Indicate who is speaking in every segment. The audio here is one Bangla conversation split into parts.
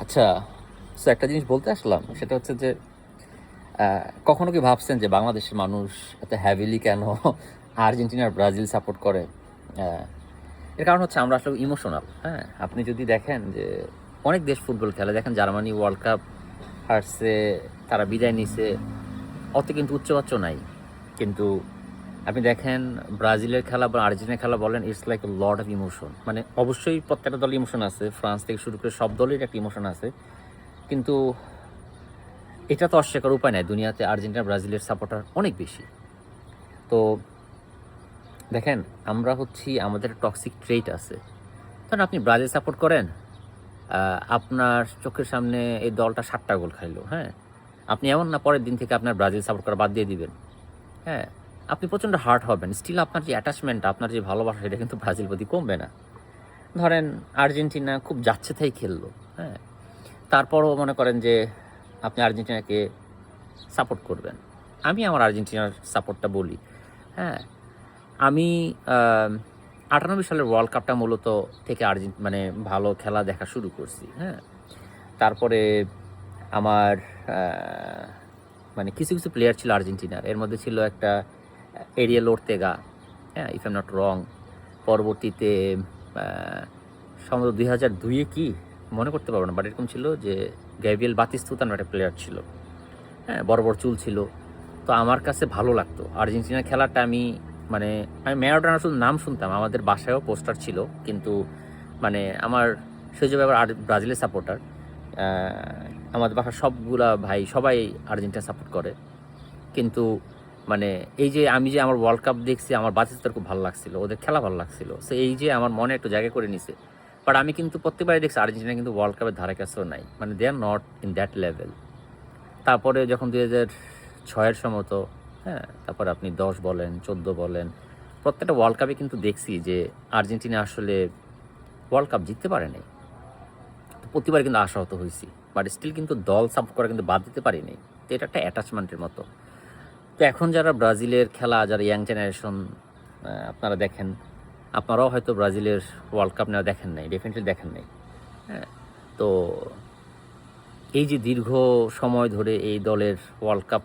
Speaker 1: আচ্ছা, সো একটা জিনিস বলতে আসলাম, সেটা হচ্ছে যে কখনো কি ভাবছেন যে বাংলাদেশের মানুষ এত হ্যাভিলি কেন আর্জেন্টিনা আর ব্রাজিল সাপোর্ট করে? আহ, এর কারণ হচ্ছে আমরা আসলে ইমোশনাল। হ্যাঁ, আপনি যদি দেখেন যে অনেক দেশ ফুটবল খেলে, দেখেন জার্মানি ওয়ার্ল্ড কাপ হারছে, তারা বিদায় নিছে, অত কিন্তু উচ্চবাচ্য নাই। কিন্তু আপনি দেখেন ব্রাজিলের খেলা বা আর্জেন্টিনার খেলা বলেন, it's like a lot of emotion. মানে অবশ্যই প্রত্যেকটা দলের ইমোশন আছে, ফ্রান্স থেকে শুরু করে সব দলের একটা ইমোশন আছে। কিন্তু এটা তো অস্বীকার উপায় নাই, দুনিয়াতে আর্জেন্টিনা ব্রাজিলের সাপোর্টার অনেক বেশি। তো দেখেন, আমরা হচ্ছি, আমাদের টক্সিক ট্রেট আছে। কারণ আপনি ব্রাজিল সাপোর্ট করেন, আপনার চোখের সামনে এই দলটা 7টা গোল খাইলো, হ্যাঁ, আপনি এমন না পরের দিন থেকে আপনার ব্রাজিল সাপোর্ট করা বাদ দিয়ে দিবেন। হ্যাঁ, আপনি প্রচণ্ড হার্ট হবেন, স্টিল আপনার যে অ্যাটাচমেন্ট, আপনার যে ভালোবাসা, সেটা কিন্তু ব্রাজিল প্রতি কমবে না। ধরেন আর্জেন্টিনা খুব যাচ্ছে তাই খেললো, হ্যাঁ, তারপরও মনে করেন যে আপনি আর্জেন্টিনাকে সাপোর্ট করবেন। আমি আমার আর্জেন্টিনার সাপোর্টটা বলি। হ্যাঁ, আমি 98 সালের ওয়ার্ল্ড কাপটা মূলত থেকে মানে ভালো খেলা দেখা শুরু করছি। হ্যাঁ, তারপরে আমার মানে কিছু কিছু প্লেয়ার ছিল আর্জেন্টিনার, এর মধ্যে ছিল একটা এরিয়েল ওর্তেগা, হ্যাঁ, ইফ এম নট রং। পরবর্তীতে সম্ভবত 2002-এ কি মনে করতে পারবো না, বাট এরকম ছিল যে গ্যাব্রিয়েল বাতিস্তুতা নামে একটা প্লেয়ার ছিল। হ্যাঁ, বড় বড় চুল ছিল। তো আমার কাছে ভালো লাগতো আর্জেন্টিনার খেলাটা। মানে আমি ম্যারাডোনার শুধু নাম শুনতাম, আমাদের বাসায়ও পোস্টার ছিল, কিন্তু মানে আমার সেজন্য আবার ব্রাজিলের সাপোর্টার। আমাদের বাসার সবগুলা ভাই সবাই আর্জেন্টিনা সাপোর্ট করে। কিন্তু মানে এই যে আমি যে আমার ওয়ার্ল্ড কাপ দেখছি, আমার বাচ্চাদের খুব ভালো লাগছিল, ওদের খেলা ভালো লাগছিল, সো এই যে আমার মনে একটু জায়গা করে নিছে। বাট আমি কিন্তু প্রত্যেকবারই দেখছি আর্জেন্টিনা কিন্তু ওয়ার্ল্ড কাপের ধারে কাছেও নাই, মানে they are not in that level. তারপরে যখন 2006-এর সময়, হ্যাঁ, তারপরে আপনি 10 বলেন, 14 বলেন, প্রত্যেকটা ওয়ার্ল্ড কাপে কিন্তু দেখছি যে আর্জেন্টিনা আসলে ওয়ার্ল্ড কাপ জিততে পারে নাই। তো প্রতিবার কিন্তু আশাহত হয়েছি, বাট স্টিল কিন্তু দল সাপোর্ট করা কিন্তু বাদ দিতে পারিনি। তো এটা একটা অ্যাটাচমেন্টের মতো। তো এখন যারা ব্রাজিলের খেলা, যারা ইয়াং জেনারেশন, আপনারা দেখেন, আপনারাও হয়তো ব্রাজিলের ওয়ার্ল্ড কাপ নেওয়া দেখেন নাই, ডেফিনেটলি দেখেন নাই। হ্যাঁ, তো এই যে দীর্ঘ সময় ধরে এই দলের ওয়ার্ল্ড কাপ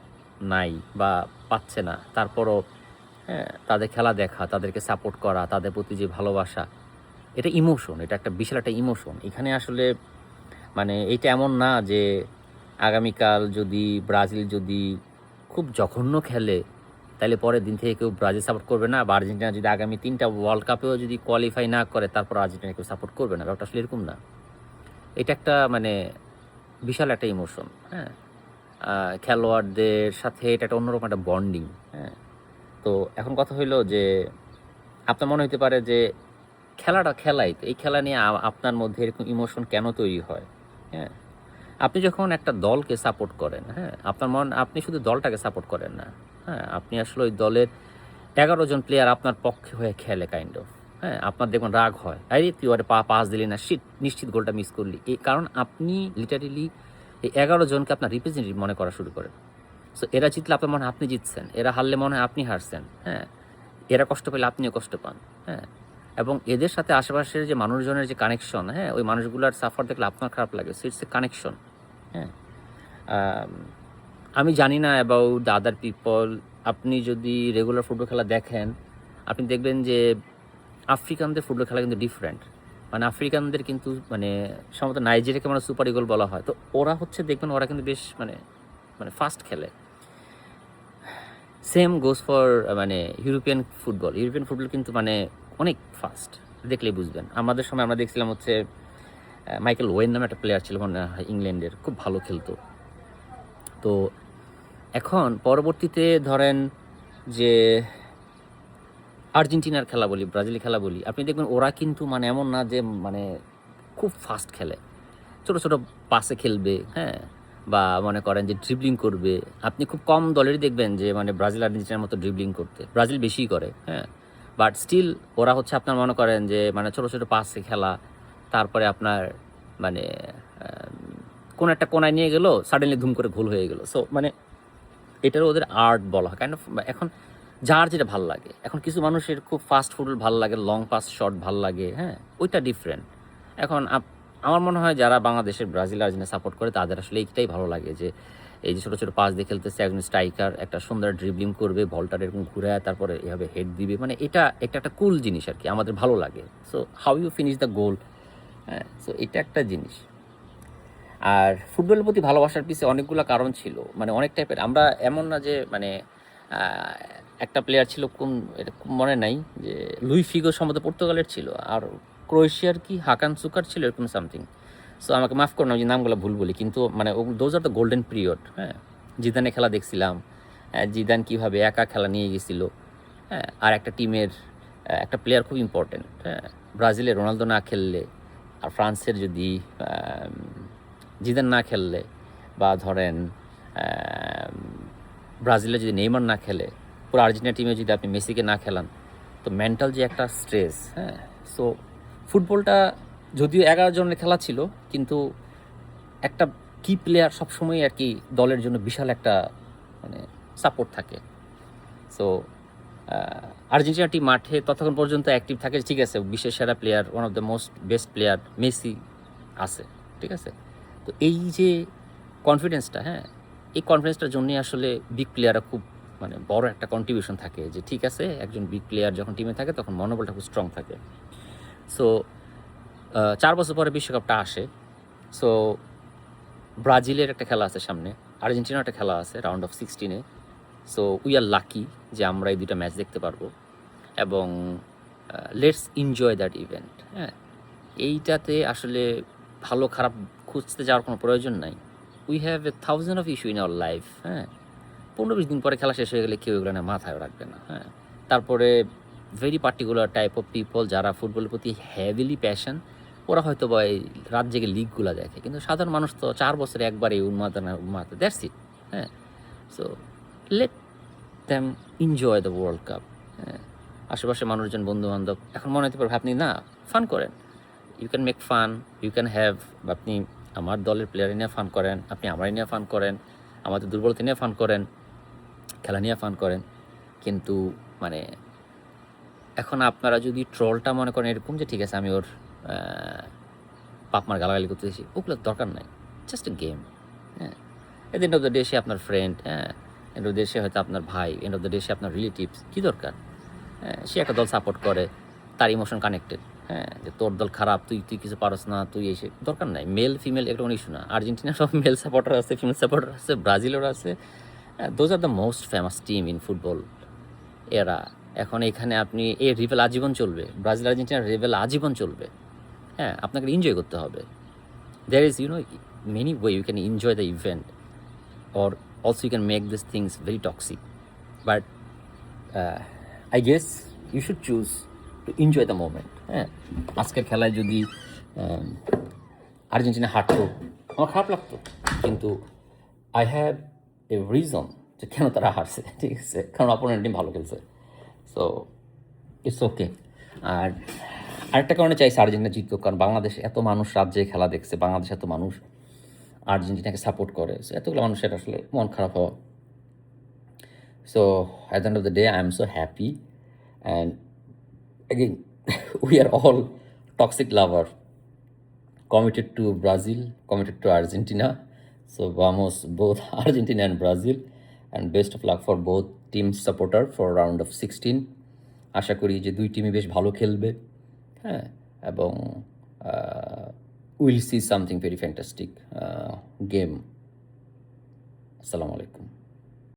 Speaker 1: নাই বা পাচ্ছে না, তারপরও হ্যাঁ, তাদের খেলা দেখা, তাদেরকে সাপোর্ট করা, তাদের প্রতি যে ভালোবাসা, এটা ইমোশন, এটা একটা বিশাল একটা ইমোশন। এখানে আসলে মানে এইটা এমন না যে আগামীকাল যদি ব্রাজিল যদি খুব জঘন্য খেলে, তাহলে পরের দিন থেকে কেউ ব্রাজিল সাপোর্ট করবে না, বা আর্জেন্টিনা যদি আগামী 3টা ওয়ার্ল্ড কাপেও যদি কোয়ালিফাই না করে, তারপর আর্জেন্টিনা কেউ সাপোর্ট করবে না। ব্যাপারটা আসলে এরকম না। এটা একটা মানে বিশাল একটা ইমোশন। হ্যাঁ, খেলোয়াড়দের সাথে এটা একটা অন্যরকম একটা বন্ডিং। হ্যাঁ, তো এখন কথা হইলো যে আপনার মনে হতে পারে যে খেলাটা খেলাই, তো এই খেলা নিয়ে আপনার মধ্যে এরকম ইমোশন কেন তৈরি হয়? হ্যাঁ, আপনি যখন একটা দলকে সাপোর্ট করেন, হ্যাঁ, আপনি শুধু দলটাকে সাপোর্ট করেন না। হ্যাঁ, আপনি আসলে ওই দলের 11 জন প্লেয়ার আপনার পক্ষে হয়ে খেলে কাইন্ড অফ। হ্যাঁ, আপনার দেখবেন রাগ হয়, আরে তুই ওরে পাস দিলি না, শিট, নিশ্চিত গোলটা মিস করলি। এই কারণ আপনি লিটারেলি এই 11 জনকে আপনার রিপ্রেজেন্টেটিভ মনে করা শুরু করেন। সো এরা জিতলে আপনার মনে হয় আপনি জিতছেন, এরা হারলে মনে হয় আপনি হারছেন। হ্যাঁ, এরা কষ্ট পেলে আপনিও কষ্ট পান। হ্যাঁ, এবং এদের সাথে আশেপাশের যে মানুষজনের যে কানেকশন, হ্যাঁ, ওই মানুষগুলোর সাফার দেখলে আপনার খারাপ লাগে। So it's a connection. হ্যাঁ, আম, আমি জানি না অ্যাবাউট দ্য আদার পিপল। আপনি যদি রেগুলার ফুটবল খেলা দেখেন, আপনি দেখবেন যে আফ্রিকানদের ফুটবল খেলা কিন্তু ডিফারেন্ট। মানে আফ্রিকানদের কিন্তু মানে সম্ভবত নাইজেরিয়াকে মানে সুপার ইগল বলা হয়। তো ওরা হচ্ছে দেখবেন, ওরা কিন্তু বেশ মানে মানে ফাস্ট খেলে। সেম গোস ফর মানে ইউরোপিয়ান ফুটবল কিন্তু মানে অনেক ফাস্ট, দেখলেই বুঝবেন। আমাদের সময় আমরা দেখছিলাম হচ্ছে মাইকেল ওয়েন নামে একটা প্লেয়ার ছিল মনে হয়, ইংল্যান্ডের, খুব ভালো খেলতো। তো এখন পরবর্তীতে ধরেন যে আর্জেন্টিনার খেলা বলি, ব্রাজিলের খেলা বলি, আপনি দেখবেন ওরা কিন্তু মানে এমন না যে মানে খুব ফাস্ট খেলে, ছোটো ছোটো পাসে খেলবে। হ্যাঁ, বা মনে করেন যে ড্রিবলিং করবে। আপনি খুব কম দলেরই দেখবেন যে মানে ব্রাজিল আর্জেন্টিনার মতো ড্রিবলিং করতে, ব্রাজিল বেশিই করে। হ্যাঁ, বাট স্টিল ওরা হচ্ছে আপনার মনে করেন যে মানে ছোটো ছোটো পাসে খেলা, তারপরে আপনার মানে কোন একটা কোনায় নিয়ে গেলো, সাডেনলি ধুম করে গোল হয়ে গেলো। সো মানে এটারও ওদের আর্ট বলা হয় কাইন্ড অফ। এখন যার যেটা ভাল লাগে, এখন কিছু মানুষের খুব ফাস্ট ফুটবল ভাল লাগে, লং পাস শট ভাল লাগে। হ্যাঁ, ওইটা ডিফারেন্ট। এখন আমার মনে হয় যারা বাংলাদেশের ব্রাজিল আর্জেন্টিনা সাপোর্ট করে তাদের আসলে এইটাই ভালো লাগে যে এই যে ছোটো ছোটো পাস দিয়ে খেলতেছে, একজন স্ট্রাইকার একটা সুন্দর ড্রিবলিং করবে, বলটা এরকম ঘুরায় তারপরে এভাবে হেড দিবে, মানে এটা একটা কুল জিনিস আর কি, আমাদের ভালো লাগে। So how you finish the goal, হ্যাঁ, সো এটা একটা জিনিস। আর ফুটবলের প্রতি ভালোবাসার পিছে অনেকগুলো কারণ ছিল, মানে অনেক টাইপের। আমরা এমন না যে মানে আহ, একটা প্লেয়ার ছিল, কোন এটা খুব মনে নাই, যে লুই ফিগো সম্ভবত পর্তুগালের ছিল, আর ক্রোয়েশিয়ার কি হাকান সুকার ছিল এরকম সামথিং। সো আমাকে মাফ করুন আমি যে নামগুলো ভুল বলি, কিন্তু মানে those are the golden period. হ্যাঁ, জিদানে খেলা দেখছিলাম, জিদান কীভাবে একা খেলা নিয়ে গেছিল। হ্যাঁ, আর একটা টিমের একটা প্লেয়ার খুব ইম্পর্টেন্ট। হ্যাঁ, ব্রাজিলে রোনালদো না খেললে, আর ফ্রান্সের যদি জিদান না খেললে, বা ধরেন ব্রাজিলে যদি নেইমার না খেলে, পুরো আর্জেন্টিনা টিমে যদি আপনি মেসিকে না খেলান, তো মেন্টাল যে একটা স্ট্রেস। হ্যাঁ, সো ফুটবলটা যদিও 11 জনের খেলা ছিল, কিন্তু একটা কি প্লেয়ার সবসময় আর কি দলের জন্য বিশাল একটা মানে সাপোর্ট থাকে। সো আর্জেন্টিনা টিম মাঠে ততক্ষণ পর্যন্ত অ্যাক্টিভ থাকে, ঠিক আছে, বিশ্বের সেরা player, one of the most best player Messi আছে, ঠিক আছে। তো এই যে কনফিডেন্সটা, হ্যাঁ, এই কনফিডেন্সটার জন্যই আসলে বিগ প্লেয়াররা খুব মানে বড় একটা কন্ট্রিবিউশন থাকে, যে ঠিক আছে একজন বিগ প্লেয়ার যখন টিমে থাকে তখন মনোবলটা খুব স্ট্রং থাকে। সো 4 বছর পরে বিশ্বকাপটা আসে। সো ব্রাজিলের একটা খেলা আছে সামনে, আর্জেন্টিনার একটা খেলা আছে রাউন্ড অফ 16-এ। সো উই আর লাকি যে আমরা এই দুইটা ম্যাচ দেখতে পারবো, এবং লেটস এনজয় দ্যাট ইভেন্ট। হ্যাঁ, এইটাতে আসলে ভালো খারাপ খুঁজতে যাওয়ার কোনো প্রয়োজন নাই। We have a thousand of issue in our life. হ্যাঁ, 15-20 দিন পরে খেলা শেষ হয়ে গেলে কেউ এগুলো না মাথায় রাখবে না। হ্যাঁ, তারপরে very particular type of people যারা ফুটবলের প্রতি হ্যাভিলি প্যাশন, ওরা হয়তো বা এই রাত জেগে লিগগুলো দেখে, কিন্তু সাধারণ মানুষ তো 4 বছরে একবার এই উন্মাদনা দ্যাটস ইট। হ্যাঁ, so late them enjoy the world cup. হ্যাঁ, আশেপাশে মানুষজন, বন্ধুবান্ধব এখন মনে হতে পারবে আপনি না ফান করেন, you can make fun, you can have, আপনি আমার দলের প্লেয়ার নিয়ে ফান করেন, আপনি আমার নিয়ে ফান করেন, আমাদের দুর্বলতা নিয়ে ফান করেন, খেলা নিয়ে ফান করেন, কিন্তু মানে এখন আপনারা যদি ট্রলটা মনে করেন এরকম যে ঠিক আছে আমি ওর পাপ মার গালাগালি করতেছি, ওগুলোর দরকার নাই, জাস্ট এ গেম। হ্যাঁ, এট এন্ড অফ দ্য ডে সে আপনার ফ্রেন্ড, হ্যাঁ, এন্ড অফ দ্য ডে সে হয়তো আপনার ভাই, এন্ড অফ দ্য ডে সে আপনার রিলেটিভস, কী দরকার? হ্যাঁ, সে একটা দল সাপোর্ট করে, তার ইমোশন কানেক্টেড। হ্যাঁ, যে তোর দল খারাপ, তুই কিছু পারস না, তুই এসে দরকার নাই। মেল ফিমেল এটা কোনো ইস্যু না। আর্জেন্টিনার সব মেল সাপোর্টার আছে, ফিমেল সাপোর্টার আছে, ব্রাজিলেরও আছে। Those are the most famous team in football এরা। এখন এখানে আপনি এই রিভেল আজীবন চলবে, ব্রাজিল আর্জেন্টিনার রিভেল আজীবন চলবে। হ্যাঁ, আপনাকে এনজয় করতে হবে। There is many way you can enjoy the event, or also you can make these things very toxic, but I guess you should choose to enjoy the moment. হ্যাঁ, আজকের খেলায় যদি আর্জেন্টিনা হারতো আমার খারাপ লাগতো, কিন্তু আই হ্যাভ এ রিজন যে কেন তারা হারছে, ঠিক আছে, কারণ অপোনেন্ট টিম ভালো খেলছে। So it's okay. আর আরেকটা কারণে চাইছে আর্জেন্টিনা জিতুক, কারণ বাংলাদেশ এত মানুষ রাজ্যে খেলা দেখছে, বাংলাদেশ এত মানুষ আর্জেন্টিনাকে সাপোর্ট করে, সো এতগুলো মানুষের আসলে মন খারাপ হওয়া। So at the end of the day I am so happy, and again we are all toxic lover, committed to Brazil, committed to Argentina. So vamos both Argentina and Brazil, and best of luck for both teams supporter for round of 16. আশা করি যে দুই টিমই বেশ ভালো খেলবে। হ্যাঁ, এবং will see something very fantastic game. আসসালামু আলাইকুম।